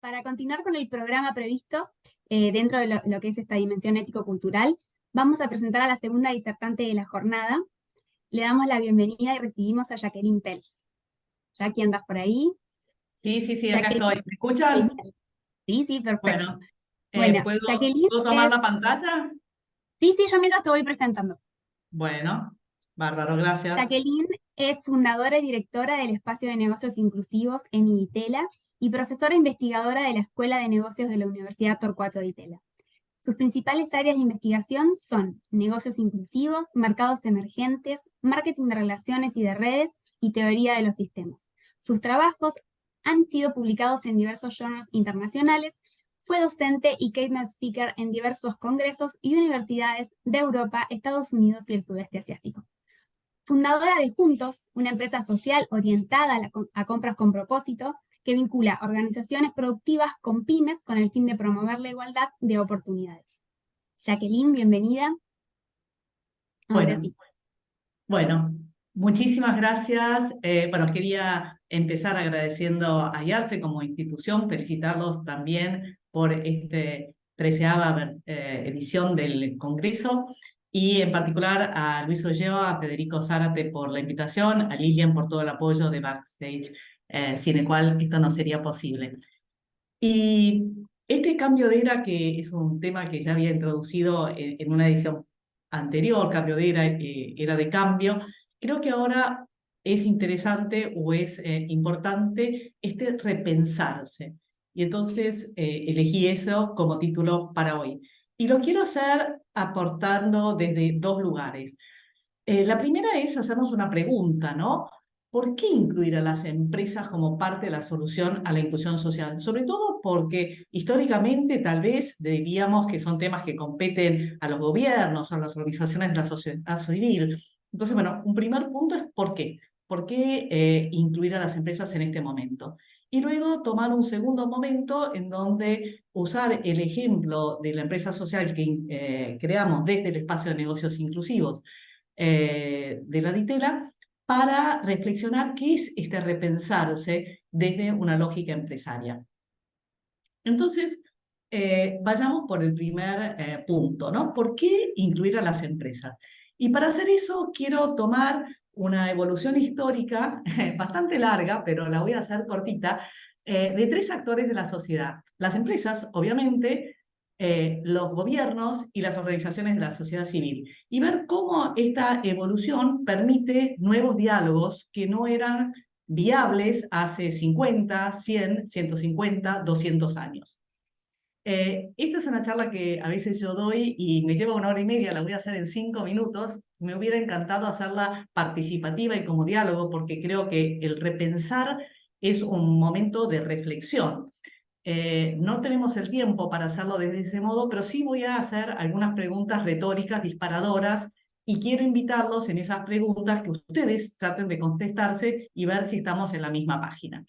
Para continuar con el programa previsto, dentro de lo que es esta dimensión ético-cultural, vamos a presentar a la segunda disertante de la jornada. Le damos la bienvenida y recibimos a Jacqueline Pels. Jackie, ¿andas por ahí? Sí, acá Jacqueline, estoy. ¿Me escuchan? genial. Sí, perfecto. Bueno, Bueno, Jacqueline ¿puedo tomar es... la pantalla? Sí, yo mientras te voy presentando. Bueno, bárbaro, gracias. Jacqueline es fundadora y directora del Espacio de Negocios Inclusivos en IDITELA y profesora investigadora de la Escuela de Negocios de la Universidad Torcuato de Itela. Sus principales áreas de investigación son negocios inclusivos, mercados emergentes, marketing de relaciones y de redes y teoría de los sistemas. Sus trabajos han sido publicados en diversos journals internacionales. Fue docente y keynote speaker en diversos congresos y universidades de Europa, Estados Unidos y el sudeste asiático. Fundadora de Juntos, una empresa social orientada a compras con propósito, que vincula organizaciones productivas con pymes con el fin de promover la igualdad de oportunidades. Jacqueline, bienvenida. Ahora Bueno, sí. bueno, muchísimas gracias. Bueno, quería empezar agradeciendo a IARSE como institución, felicitarlos también por esta 13ª edición del Congreso y en particular a Luis Olleva, a Federico Zárate por la invitación, a Lilian por todo el apoyo de Backstage, sin el cual esto no sería posible. Y este cambio de era, que es un tema que ya había introducido en una edición anterior, cambio de era, era de cambio, creo que ahora es interesante o es importante este repensarse. Y entonces elegí eso como título para hoy. Y lo quiero hacer aportando desde dos lugares. La primera es hacernos una pregunta, ¿no? ¿Por qué incluir a las empresas como parte de la solución a la inclusión social? Sobre todo porque históricamente tal vez diríamos que son temas que competen a los gobiernos, a las organizaciones de la sociedad civil. Entonces, bueno, un primer punto es ¿por qué? ¿Por qué incluir a las empresas en este momento? Y luego tomar un segundo momento en donde usar el ejemplo de la empresa social que creamos desde el espacio de negocios inclusivos de la DITELA para reflexionar qué es este repensarse desde una lógica empresaria. Entonces, vayamos por el primer punto, ¿no? ¿Por qué incluir a las empresas? Y para hacer eso quiero tomar una evolución histórica bastante larga, pero la voy a hacer cortita, de tres actores de la sociedad. Las empresas, obviamente, los gobiernos y las organizaciones de la sociedad civil, y ver cómo esta evolución permite nuevos diálogos que no eran viables hace 50, 100, 150, 200 años. Esta es una charla que a veces yo doy y me lleva 1 hora y media, la voy a hacer en 5 minutos. Me hubiera encantado hacerla participativa y como diálogo, porque creo que el repensar es un momento de reflexión. No tenemos el tiempo para hacerlo desde ese modo, pero sí voy a hacer algunas preguntas retóricas disparadoras y quiero invitarlos en esas preguntas que ustedes traten de contestarse y ver si estamos en la misma página.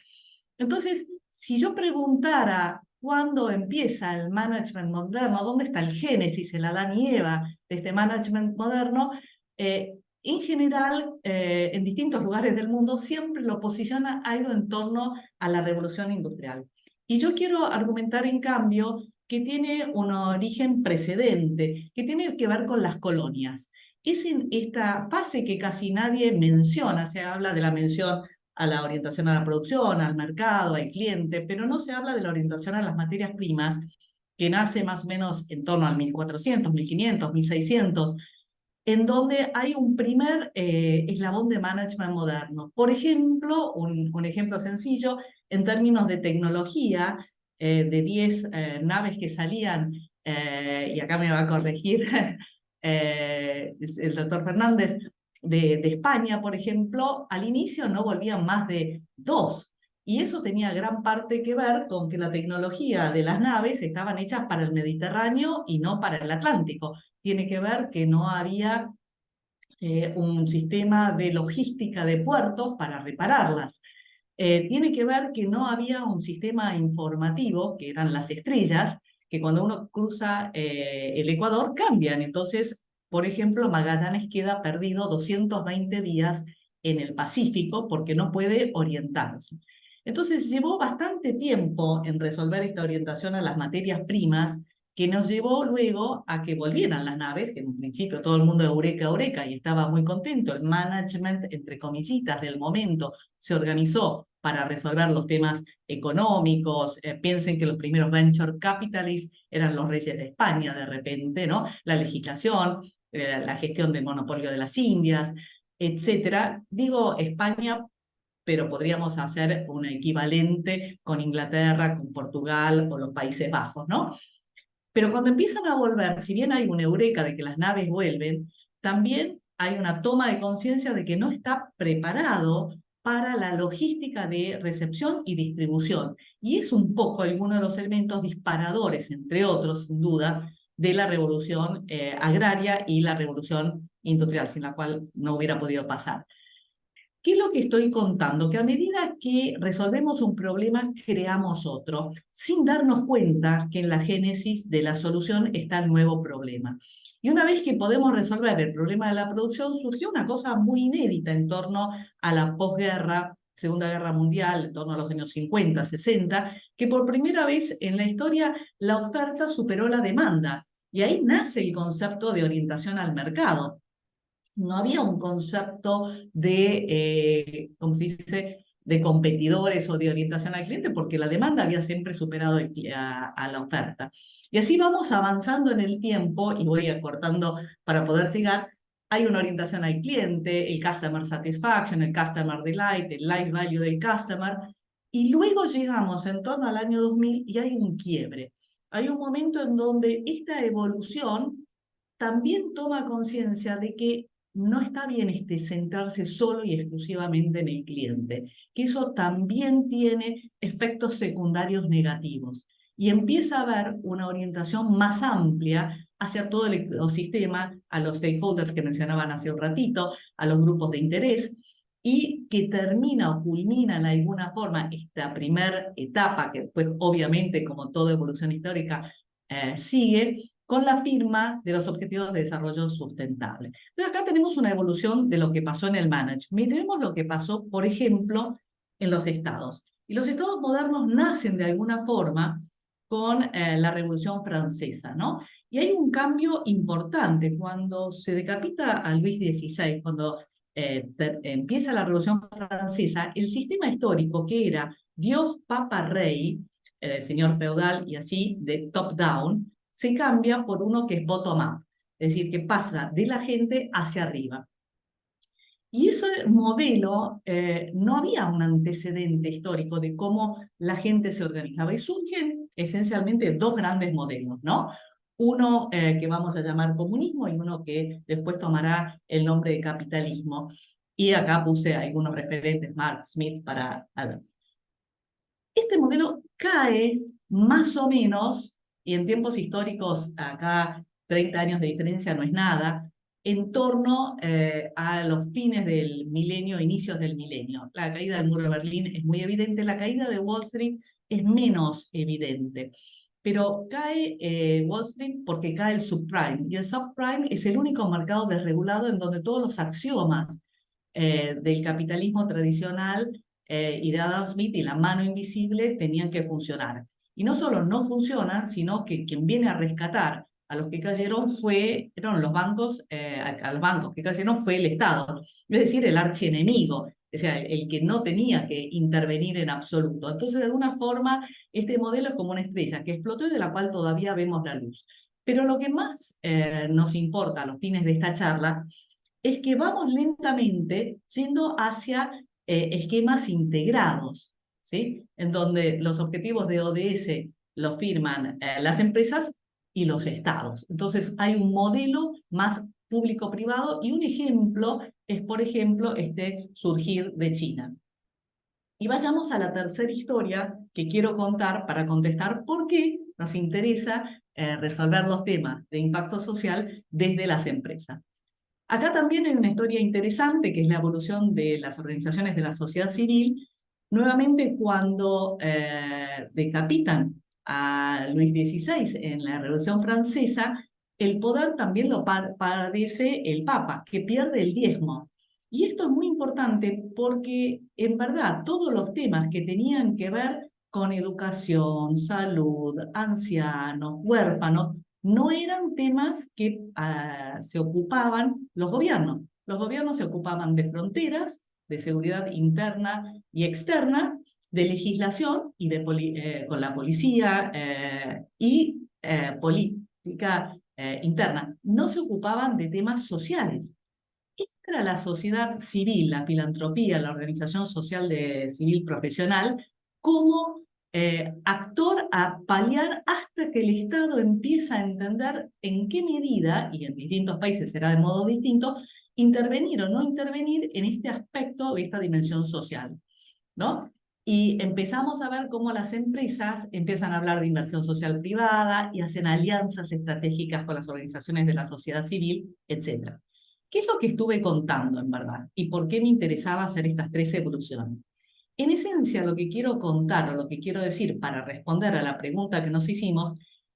Entonces, si yo preguntara cuándo empieza el management moderno, dónde está el génesis, el Adán y Eva de este management moderno, en general, en distintos lugares del mundo, siempre lo posiciona algo en torno a la revolución industrial. Y yo quiero argumentar, en cambio, que tiene un origen precedente, que tiene que ver con las colonias. Es en esta fase que casi nadie menciona, se habla de la mención a la orientación a la producción, al mercado, al cliente, pero no se habla de la orientación a las materias primas, que nace más o menos en torno al 1400, 1500, 1600, en donde hay un primer eslabón de management moderno. Por ejemplo, un ejemplo sencillo, en términos de tecnología, de 10 naves que salían, y acá me va a corregir el doctor Fernández, de España, por ejemplo, al inicio no volvían más de 2. Y eso tenía gran parte que ver con que la tecnología de las naves estaban hechas para el Mediterráneo y no para el Atlántico. Tiene que ver que no había un sistema de logística de puertos para repararlas. Tiene que ver que no había un sistema informativo, que eran las estrellas, que cuando uno cruza el Ecuador cambian. Entonces, por ejemplo, Magallanes queda perdido 220 días en el Pacífico porque no puede orientarse. Entonces llevó bastante tiempo en resolver esta orientación a las materias primas, que nos llevó luego a que volvieran las naves, que en un principio todo el mundo eureka, eureka, y estaba muy contento. El management, entre comillitas, del momento se organizó para resolver los temas económicos. Piensen que los primeros venture capitalists eran los reyes de España de repente, ¿no? La legislación, la gestión del monopolio de las Indias, etcétera. Digo España, pero podríamos hacer un equivalente con Inglaterra, con Portugal o los Países Bajos, ¿no? Pero cuando empiezan a volver, si bien hay una eureka de que las naves vuelven, también hay una toma de conciencia de que no está preparado para la logística de recepción y distribución. Y es un poco alguno de los elementos disparadores, entre otros, sin duda, de la revolución agraria y la revolución industrial, sin la cual no hubiera podido pasar. ¿Qué es lo que estoy contando? Que a medida que resolvemos un problema, creamos otro, sin darnos cuenta que en la génesis de la solución está el nuevo problema. Y una vez que podemos resolver el problema de la producción, surgió una cosa muy inédita en torno a la posguerra, Segunda Guerra Mundial, en torno a los años 50, 60, que por primera vez en la historia la oferta superó la demanda. Y ahí nace el concepto de orientación al mercado. No había un concepto de, ¿cómo se dice?, de competidores o de orientación al cliente, porque la demanda había siempre superado a la oferta. Y así vamos avanzando en el tiempo, y voy acortando para poder llegar. Hay una orientación al cliente, el customer satisfaction, el customer delight, el life value del customer, y luego llegamos en torno al año 2000 y hay un quiebre. Hay un momento en donde esta evolución también toma conciencia de que no está bien centrarse solo y exclusivamente en el cliente, que eso también tiene efectos secundarios negativos. Y empieza a haber una orientación más amplia hacia todo el ecosistema, a los stakeholders que mencionaban hace un ratito, a los grupos de interés, y que termina o culmina en alguna forma esta primera etapa, que después obviamente, como toda evolución histórica, sigue con la firma de los Objetivos de Desarrollo Sustentable. Entonces acá tenemos una evolución de lo que pasó en el management. Miremos lo que pasó, por ejemplo, en los estados. Y los estados modernos nacen de alguna forma con la Revolución Francesa, ¿no? Y hay un cambio importante cuando se decapita a Luis XVI, cuando empieza la Revolución Francesa, el sistema histórico que era Dios, Papa, Rey, señor feudal y así, de top-down, se cambia por uno que es bottom-up, es decir, que pasa de la gente hacia arriba. Y ese modelo, no había un antecedente histórico de cómo la gente se organizaba. Y surgen esencialmente dos grandes modelos, ¿no? Uno que vamos a llamar comunismo y uno que después tomará el nombre de capitalismo. Y acá puse algunos referentes, Mark Smith, para... Este modelo cae más o menos, y en tiempos históricos, acá 30 años de diferencia no es nada, en torno a los fines del milenio, inicios del milenio. La caída del muro de Berlín es muy evidente, la caída de Wall Street es menos evidente. Pero cae Wall Street porque cae el subprime, y el subprime es el único mercado desregulado en donde todos los axiomas del capitalismo tradicional y de Adam Smith y la mano invisible tenían que funcionar. Y no solo no funcionan, sino que quien viene a rescatar a los que cayeron fueron los bancos, a los bancos que cayeron fue el Estado, es decir, el archienemigo, o sea, el que no tenía que intervenir en absoluto. Entonces, de alguna forma, este modelo es como una estrella que explotó y de la cual todavía vemos la luz. Pero lo que más nos importa a los fines de esta charla es que vamos lentamente yendo hacia esquemas integrados, ¿sí? En donde los objetivos de ODS los firman las empresas y los estados. Entonces hay un modelo más público-privado y un ejemplo es, por ejemplo, este surgir de China. Y vayamos a la tercera historia que quiero contar para contestar por qué nos interesa resolver los temas de impacto social desde las empresas. Acá también hay una historia interesante, que es la evolución de las organizaciones de la sociedad civil. Nuevamente, cuando decapitan a Luis XVI en la Revolución Francesa, el poder también lo padece el Papa, que pierde el diezmo. Y esto es muy importante porque, en verdad, todos los temas que tenían que ver con educación, salud, ancianos, huérfanos, no eran temas que se ocupaban los gobiernos. Los gobiernos se ocupaban de fronteras, de seguridad interna y externa, de legislación y con la policía y política interna. No se ocupaban de temas sociales. Entra la sociedad civil, la filantropía, la organización social civil profesional, como actor a paliar hasta que el Estado empieza a entender en qué medida, y en distintos países será de modo distinto, intervenir o no intervenir en este aspecto, esta dimensión social, ¿no? Y empezamos a ver cómo las empresas empiezan a hablar de inversión social privada y hacen alianzas estratégicas con las organizaciones de la sociedad civil, etc. ¿Qué es lo que estuve contando, en verdad? ¿Y por qué me interesaba hacer estas tres evoluciones? En esencia, lo que quiero contar o lo que quiero decir para responder a la pregunta que nos hicimos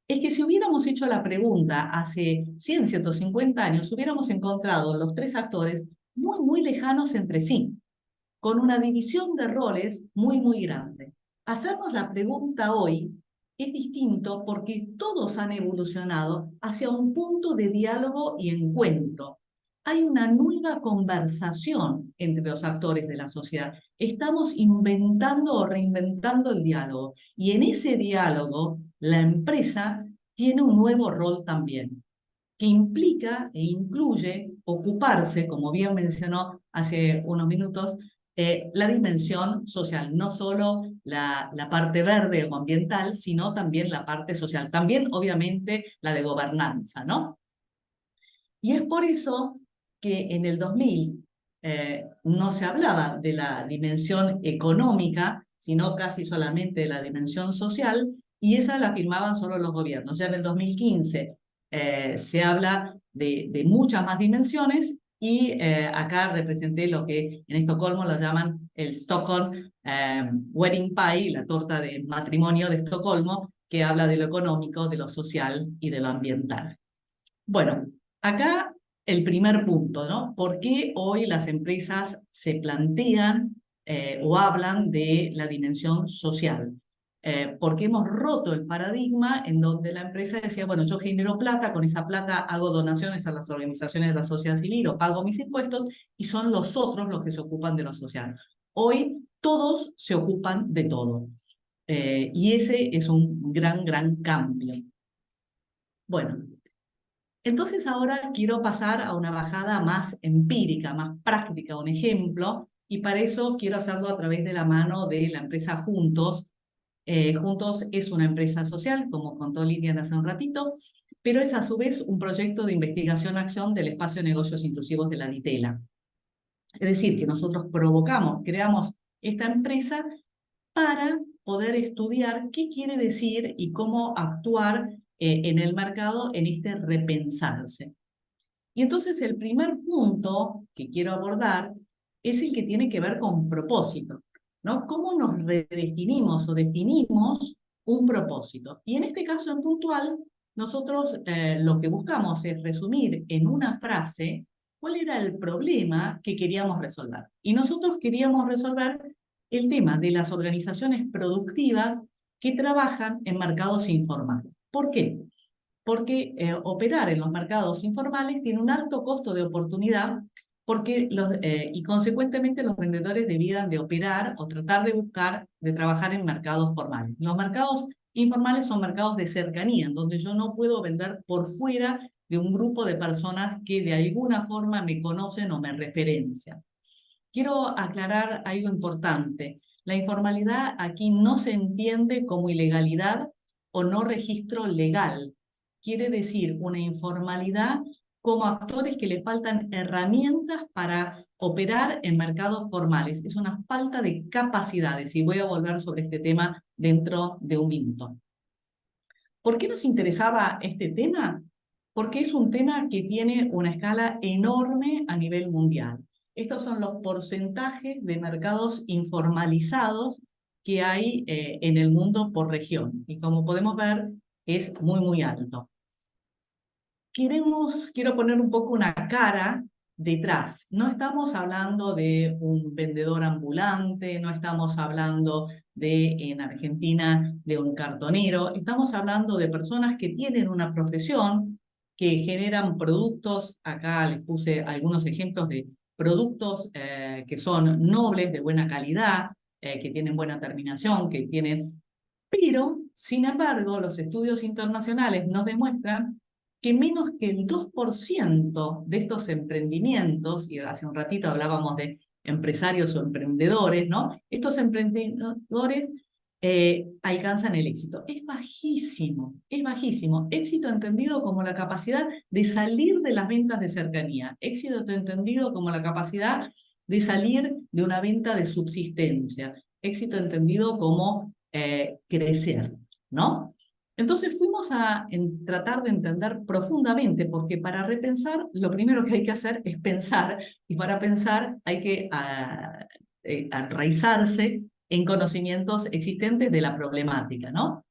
es que si hubiéramos hecho la pregunta hace 100, 150 años, hubiéramos encontrado los tres actores muy, muy lejanos entre sí, con una división de roles muy, muy grande. Hacernos la pregunta hoy es distinto porque todos han evolucionado hacia un punto de diálogo y encuentro. Hay una nueva conversación entre los actores de la sociedad. Estamos inventando o reinventando el diálogo. Y en ese diálogo, la empresa tiene un nuevo rol también, que implica e incluye ocuparse, como bien mencionó hace unos minutos, la dimensión social, no solo la parte verde o ambiental, sino también la parte social, también obviamente la de gobernanza, ¿no? Y es por eso que en el 2000 no se hablaba de la dimensión económica, sino casi solamente de la dimensión social, y esa la firmaban solo los gobiernos. Ya en el 2015 se habla de muchas más dimensiones, y acá representé lo que en Estocolmo lo llaman el Stockholm Wedding Pie, la torta de matrimonio de Estocolmo, que habla de lo económico, de lo social y de lo ambiental. Bueno, acá el primer punto, ¿no? ¿Por qué hoy las empresas se plantean o hablan de la dimensión social? Porque hemos roto el paradigma en donde la empresa decía, bueno, yo genero plata, con esa plata hago donaciones a las organizaciones de la sociedad civil o pago mis impuestos, y son los otros los que se ocupan de lo social. Hoy todos se ocupan de todo. Y ese es un gran, gran cambio. Bueno, entonces ahora quiero pasar a una bajada más empírica, más práctica, un ejemplo, y para eso quiero hacerlo a través de la mano de la empresa Juntos. Juntos es una empresa social, como contó Lidia hace un ratito, pero es a su vez un proyecto de investigación-acción del espacio de negocios inclusivos de la DITELA. Es decir, que nosotros creamos esta empresa para poder estudiar qué quiere decir y cómo actuar en el mercado en este repensarse. Y entonces el primer punto que quiero abordar es el que tiene que ver con propósito, ¿no? ¿Cómo nos redefinimos o definimos un propósito? Y en este caso en puntual, nosotros lo que buscamos es resumir en una frase cuál era el problema que queríamos resolver. Y nosotros queríamos resolver el tema de las organizaciones productivas que trabajan en mercados informales. ¿Por qué? Porque operar en los mercados informales tiene un alto costo de oportunidad, porque y consecuentemente los vendedores debieran de operar o tratar de buscar, de trabajar en mercados formales. Los mercados informales son mercados de cercanía, en donde yo no puedo vender por fuera de un grupo de personas que de alguna forma me conocen o me referencian. Quiero aclarar algo importante. La informalidad aquí no se entiende como ilegalidad o no registro legal. Quiere decir una informalidad como actores que le faltan herramientas para operar en mercados formales. Es una falta de capacidades, y voy a volver sobre este tema dentro de un minuto. ¿Por qué nos interesaba este tema? Porque es un tema que tiene una escala enorme a nivel mundial. Estos son los porcentajes de mercados informalizados que hay en el mundo por región. Y como podemos ver, es muy, muy alto. Quiero poner un poco una cara detrás. No estamos hablando de un vendedor ambulante, no estamos hablando en Argentina, de un cartonero, estamos hablando de personas que tienen una profesión, que generan productos. Acá les puse algunos ejemplos de productos que son nobles, de buena calidad, que tienen buena terminación, que tienen... Pero, sin embargo, los estudios internacionales nos demuestran que menos que el 2% de estos emprendimientos, y hace un ratito hablábamos de empresarios o emprendedores, ¿no? Estos emprendedores alcanzan el éxito. Es bajísimo, es bajísimo. Éxito entendido como la capacidad de salir de las ventas de cercanía. Éxito entendido como la capacidad de salir de una venta de subsistencia. Éxito entendido como crecer, ¿no? Entonces fuimos a tratar de entender profundamente, porque para repensar lo primero que hay que hacer es pensar, y para pensar hay que enraizarse en conocimientos existentes de la problemática, ¿no?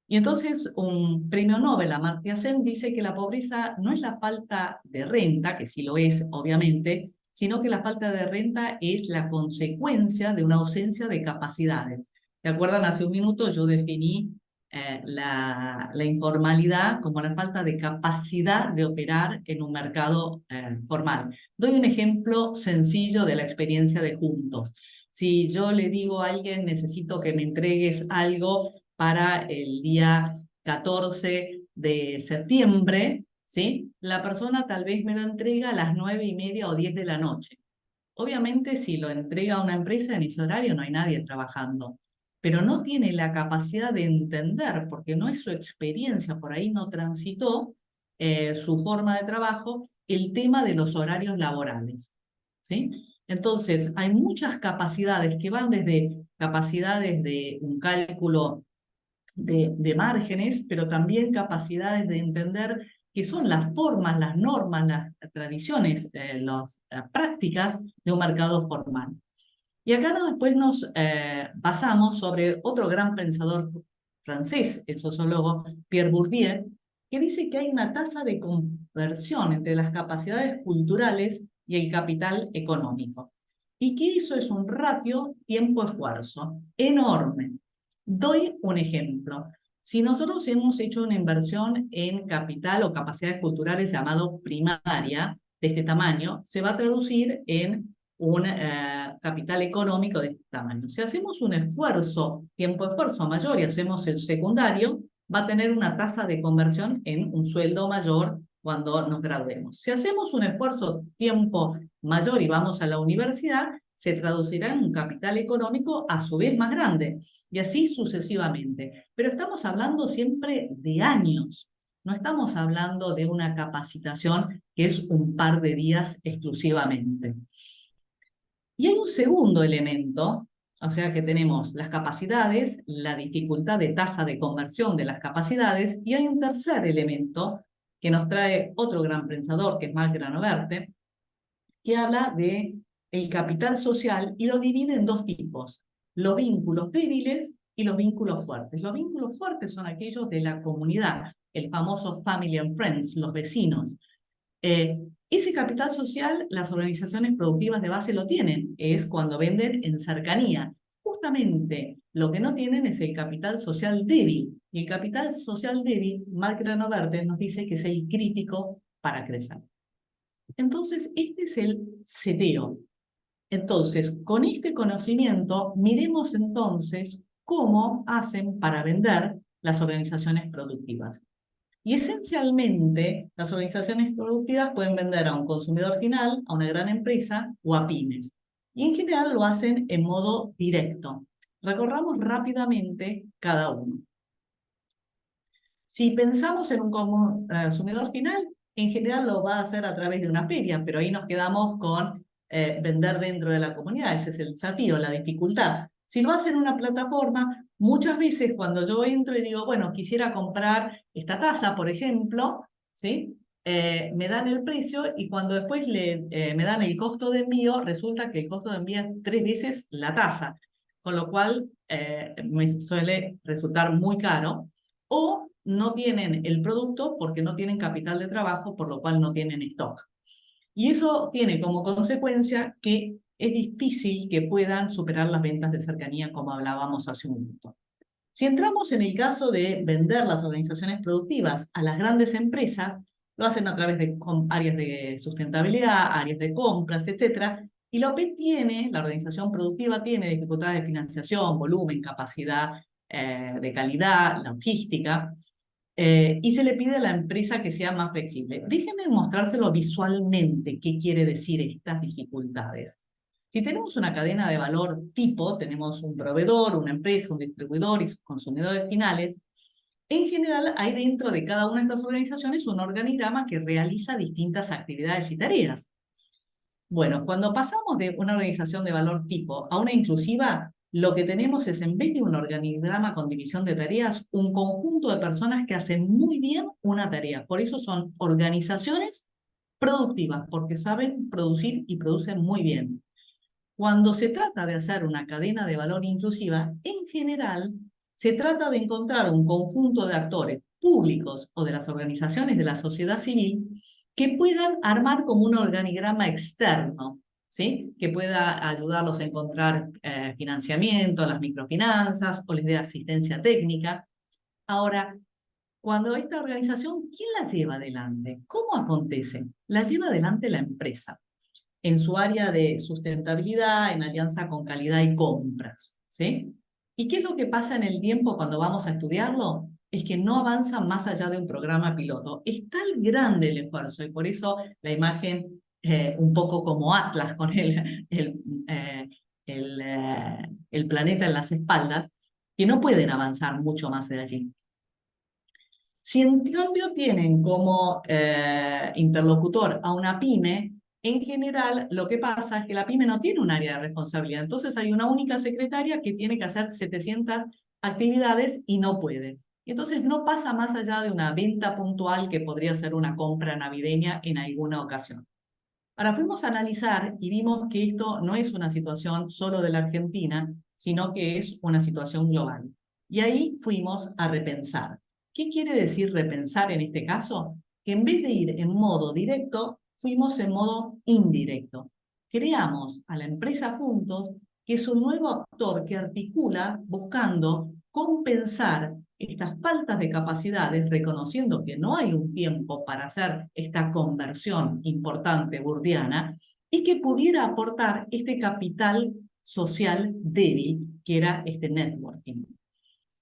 Y entonces un premio Nobel, Amartya Sen, dice que la pobreza no es la falta de renta, que sí lo es, obviamente, sino que la falta de renta es la consecuencia de una ausencia de capacidades. ¿Se acuerdan? Hace un minuto yo definí la informalidad como la falta de capacidad de operar en un mercado formal. Doy un ejemplo sencillo de la experiencia de Juntos. Si yo le digo a alguien, necesito que me entregues algo para el día 14 de septiembre, ¿sí? La persona tal vez me lo entrega a las 9:30 o 10 de la noche. Obviamente, si lo entrega a una empresa en ese horario no hay nadie trabajando, pero no tiene la capacidad de entender, porque no es su experiencia, por ahí no transitó su forma de trabajo, el tema de los horarios laborales, ¿sí? Entonces, hay muchas capacidades que van desde capacidades de un cálculo de márgenes, pero también capacidades de entender qué son las formas, las normas, las tradiciones, las prácticas de un mercado formal. Y acá después nos basamos sobre otro gran pensador francés, el sociólogo Pierre Bourdieu, que dice que hay una tasa de conversión entre las capacidades culturales y el capital económico. Y que eso es un ratio tiempo-esfuerzo enorme. Doy un ejemplo. Si nosotros hemos hecho una inversión en capital o capacidades culturales llamado primaria, de este tamaño, se va a traducir en un capital económico de este tamaño. Si hacemos un esfuerzo, tiempo-esfuerzo mayor y hacemos el secundario, va a tener una tasa de conversión en un sueldo mayor cuando nos graduemos. Si hacemos un esfuerzo tiempo mayor y vamos a la universidad, se traducirá en un capital económico a su vez más grande, y así sucesivamente. Pero estamos hablando siempre de años, no estamos hablando de una capacitación que es un par de días exclusivamente. Y hay un segundo elemento, o sea que tenemos las capacidades, la dificultad de tasa de conversión de las capacidades, y hay un tercer elemento que nos trae otro gran pensador, que es Mark Granollers, que habla de el capital social y lo divide en dos tipos: los vínculos débiles y los vínculos fuertes. Los vínculos fuertes son aquellos de la comunidad, el famoso family and friends, los vecinos. Ese capital social las organizaciones productivas de base lo tienen, es cuando venden en cercanía. Justamente lo que no tienen es el capital social débil. Y el capital social débil, Mark Granollers nos dice que es el crítico para crecer. Entonces, este es el seteo. Entonces, con este conocimiento, miremos entonces cómo hacen para vender las organizaciones productivas. Y esencialmente, las organizaciones productivas pueden vender a un consumidor final, a una gran empresa o a pymes. Y en general lo hacen en modo directo. Recorramos rápidamente cada uno. Si pensamos en un consumidor final, en general lo va a hacer a través de una feria, pero ahí nos quedamos con vender dentro de la comunidad. Ese es el desafío, la dificultad. Si lo hace en una plataforma, muchas veces cuando yo entro y digo, bueno, quisiera comprar esta taza, por ejemplo, ¿sí? Me dan el precio, y cuando después me dan el costo de envío, resulta que el costo de envío es 3 veces la tasa, con lo cual me suele resultar muy caro. O no tienen el producto porque no tienen capital de trabajo, por lo cual no tienen stock. Y eso tiene como consecuencia que es difícil que puedan superar las ventas de cercanía, como hablábamos hace un minuto. Si entramos en el caso de vender las organizaciones productivas a las grandes empresas, lo hacen a través de áreas de sustentabilidad, áreas de compras, etc. Y la OPE tiene, la organización productiva tiene dificultades de financiación, volumen, capacidad de calidad, logística, y se le pide a la empresa que sea más flexible. Déjenme mostrárselo visualmente qué quiere decir estas dificultades. Si tenemos una cadena de valor tipo, tenemos un proveedor, una empresa, un distribuidor y sus consumidores finales, en general hay dentro de cada una de estas organizaciones un organigrama que realiza distintas actividades y tareas. Bueno, cuando pasamos de una organización de valor tipo a una inclusiva, lo que tenemos es, en vez de un organigrama con división de tareas, un conjunto de personas que hacen muy bien una tarea. Por eso son organizaciones productivas, porque saben producir y producen muy bien. Cuando se trata de hacer una cadena de valor inclusiva, en general, se trata de encontrar un conjunto de actores públicos o de las organizaciones de la sociedad civil que puedan armar como un organigrama externo, ¿sí? Que pueda ayudarlos a encontrar financiamiento, las microfinanzas o les dé asistencia técnica. Ahora, cuando esta organización, ¿quién la lleva adelante? ¿Cómo acontece? La lleva adelante la empresa en su área de sustentabilidad, en alianza con calidad y compras, ¿sí? ¿Y qué es lo que pasa en el tiempo cuando vamos a estudiarlo? Es que no avanza más allá de un programa piloto. Es tan grande el esfuerzo y por eso la imagen, un poco como Atlas con el planeta en las espaldas, que no pueden avanzar mucho más de allí. Si en cambio tienen como interlocutor a una pyme, en general lo que pasa es que la pyme no tiene un área de responsabilidad. Entonces hay una única secretaria que tiene que hacer 700 actividades y no puede. Entonces no pasa más allá de una venta puntual que podría ser una compra navideña en alguna ocasión. Ahora fuimos a analizar y vimos que esto no es una situación solo de la Argentina, sino que es una situación global. Y ahí fuimos a repensar. ¿Qué quiere decir repensar en este caso? Que en vez de ir en modo directo, fuimos en modo indirecto. Creamos a la empresa juntos, que es un nuevo actor que articula buscando compensar estas faltas de capacidades, reconociendo que no hay un tiempo para hacer esta conversión importante burdiana, y que pudiera aportar este capital social débil que era este networking.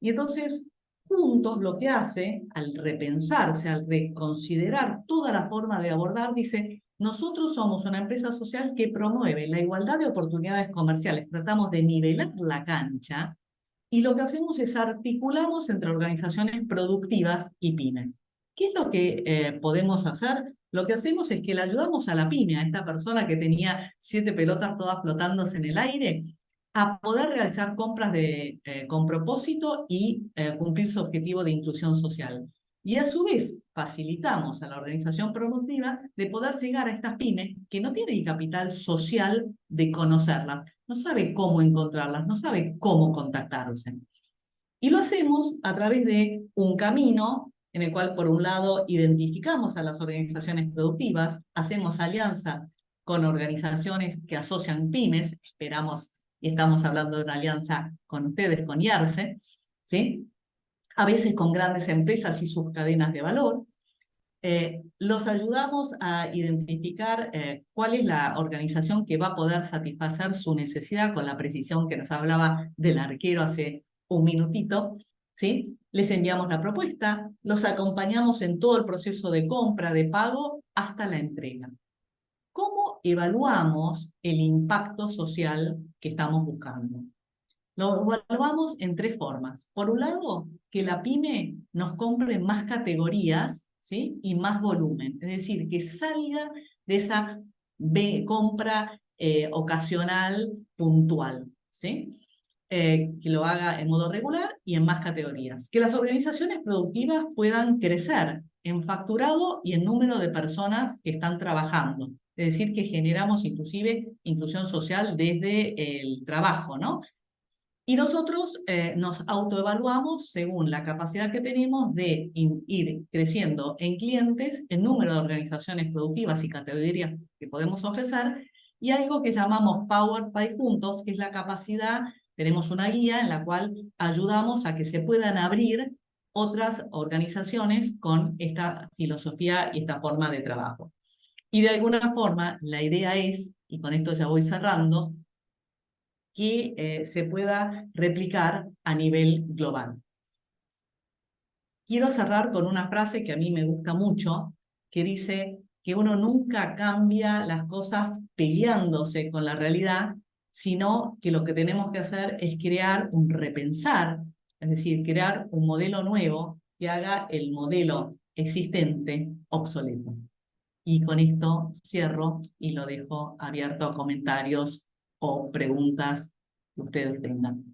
Y entonces, juntos lo que hace, al repensarse, al reconsiderar toda la forma de abordar, dice, nosotros somos una empresa social que promueve la igualdad de oportunidades comerciales, tratamos de nivelar la cancha, y lo que hacemos es articulamos entre organizaciones productivas y pymes. ¿Qué es lo que podemos hacer? Lo que hacemos es que le ayudamos a la pyme, a esta persona que tenía 7 pelotas todas flotándose en el aire, a poder realizar compras con propósito y cumplir su objetivo de inclusión social. Y a su vez facilitamos a la organización productiva de poder llegar a estas pymes que no tienen el capital social de conocerlas, no sabe cómo encontrarlas, no sabe cómo contactarse. Y lo hacemos a través de un camino en el cual, por un lado, identificamos a las organizaciones productivas, hacemos alianza con organizaciones que asocian pymes, esperamos y estamos hablando de una alianza con ustedes, con IARCE, ¿sí? A veces con grandes empresas y sus cadenas de valor. Los ayudamos a identificar cuál es la organización que va a poder satisfacer su necesidad con la precisión que nos hablaba del arquero hace un minutito, ¿sí? Les enviamos la propuesta, los acompañamos en todo el proceso de compra, de pago, hasta la entrega. ¿Cómo evaluamos el impacto social que estamos buscando? Lo evaluamos en 3 formas. Por un lado, que la pyme nos compre más categorías, ¿sí? Y más volumen. Es decir, que salga de esa compra ocasional, puntual, ¿sí? Que lo haga en modo regular y en más categorías. Que las organizaciones productivas puedan crecer en facturado y en número de personas que están trabajando. Es decir, que generamos inclusive inclusión social desde el trabajo, ¿no? Y nosotros nos autoevaluamos según la capacidad que tenemos de ir creciendo en clientes, en número de organizaciones productivas y categorías que podemos ofrecer, y algo que llamamos Power by Juntos, que es la capacidad, tenemos una guía en la cual ayudamos a que se puedan abrir otras organizaciones con esta filosofía y esta forma de trabajo. Y de alguna forma, la idea es, y con esto ya voy cerrando, que se pueda replicar a nivel global. Quiero cerrar con una frase que a mí me gusta mucho, que dice que uno nunca cambia las cosas peleándose con la realidad, sino que lo que tenemos que hacer es crear un repensar, es decir, crear un modelo nuevo que haga el modelo existente obsoleto. Y con esto cierro y lo dejo abierto a comentarios o preguntas que ustedes tengan.